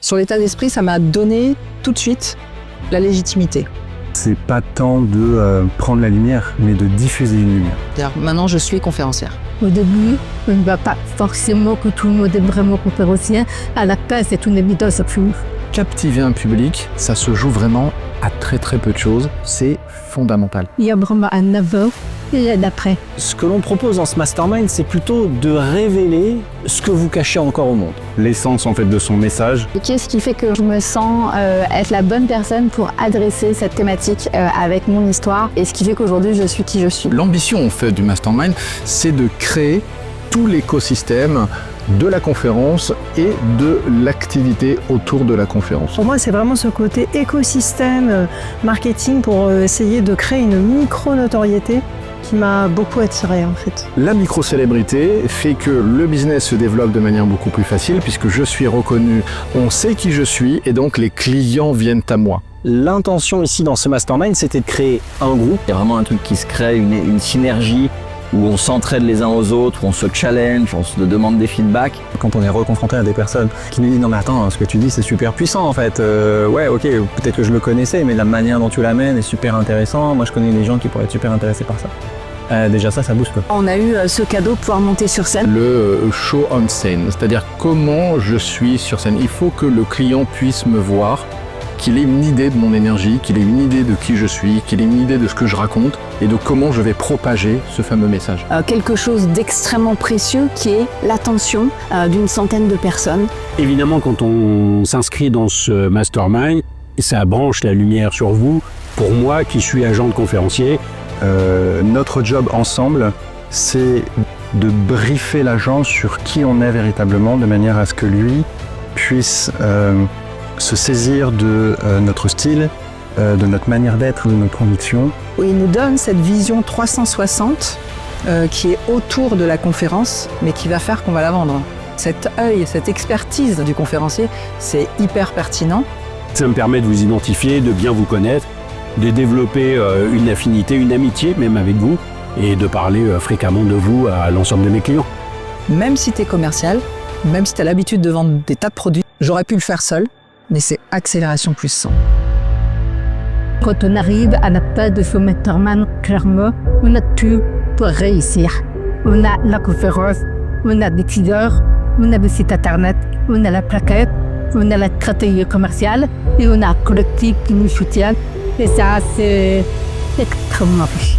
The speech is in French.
Sur l'état d'esprit, ça m'a donné tout de suite la légitimité. C'est pas tant de prendre la lumière, mais de diffuser une lumière. C'est-à-dire, maintenant, je suis conférencière. Au début, on ne va pas forcément que tout le monde est vraiment conférencier. À la fin, c'est une évidence absolue. Captiver un public, ça se joue vraiment à très peu de choses. C'est fondamental. Il y a vraiment un avant et un après. Ce que l'on propose dans ce mastermind, c'est plutôt de révéler ce que vous cachez encore au monde. L'essence en fait de son message. Qu'est-ce qui fait que je me sens être la bonne personne pour adresser cette thématique avec mon histoire et ce qui fait qu'aujourd'hui je suis qui je suis. L'ambition en fait du mastermind, c'est de créer tout l'écosystème de la conférence et de l'activité autour de la conférence. Pour moi, c'est vraiment ce côté écosystème marketing pour essayer de créer une micro-notoriété qui m'a beaucoup attirée en fait. La micro-célébrité fait que le business se développe de manière beaucoup plus facile puisque je suis reconnu, on sait qui je suis et donc les clients viennent à moi. L'intention ici dans ce mastermind, c'était de créer un groupe. Il y a vraiment un truc qui se crée, une synergie où on s'entraide les uns aux autres, où on se challenge, on se demande des feedbacks. Quand on est reconfronté à des personnes qui nous disent non mais attends, ce que tu dis c'est super puissant en fait. Ouais ok, peut-être que je le connaissais, mais la manière dont tu l'amènes est super intéressant. Moi je connais des gens qui pourraient être super intéressés par ça. Déjà ça booste quoi. On a eu ce cadeau de pouvoir monter sur scène. Le show on scène, c'est-à-dire comment je suis sur scène. Il faut que le client puisse me voir, qu'il ait une idée de mon énergie, qu'il ait une idée de qui je suis, qu'il ait une idée de ce que je raconte et de comment je vais propager ce fameux message. Quelque chose d'extrêmement précieux qui est l'attention d'une centaine de personnes. Évidemment, quand on s'inscrit dans ce mastermind, ça branche la lumière sur vous. Pour moi, qui suis agent de conférencier, notre job ensemble, c'est de briefer l'agent sur qui on est véritablement, de manière à ce que lui puisse se saisir de notre style, de notre manière d'être, de nos convictions. Il nous donne cette vision 360 qui est autour de la conférence, mais qui va faire qu'on va la vendre. Cet œil, cette expertise du conférencier, c'est hyper pertinent. ça me permet de vous identifier, de bien vous connaître, de développer une affinité, une amitié même avec vous, et de parler fréquemment de vous à l'ensemble de mes clients. Même si tu es commercial, même si tu as l'habitude de vendre des tas de produits, j'aurais pu le faire seul, mais c'est accélération plus 100. Quand on arrive à la fin de ce mastermind, clairement, on a tout pour réussir. On a la conférence, on a des leaders, on a le site internet, on a la plaquette, on a la stratégie commerciale et on a un collectif qui nous soutient. Et ça, c'est extrêmement riche.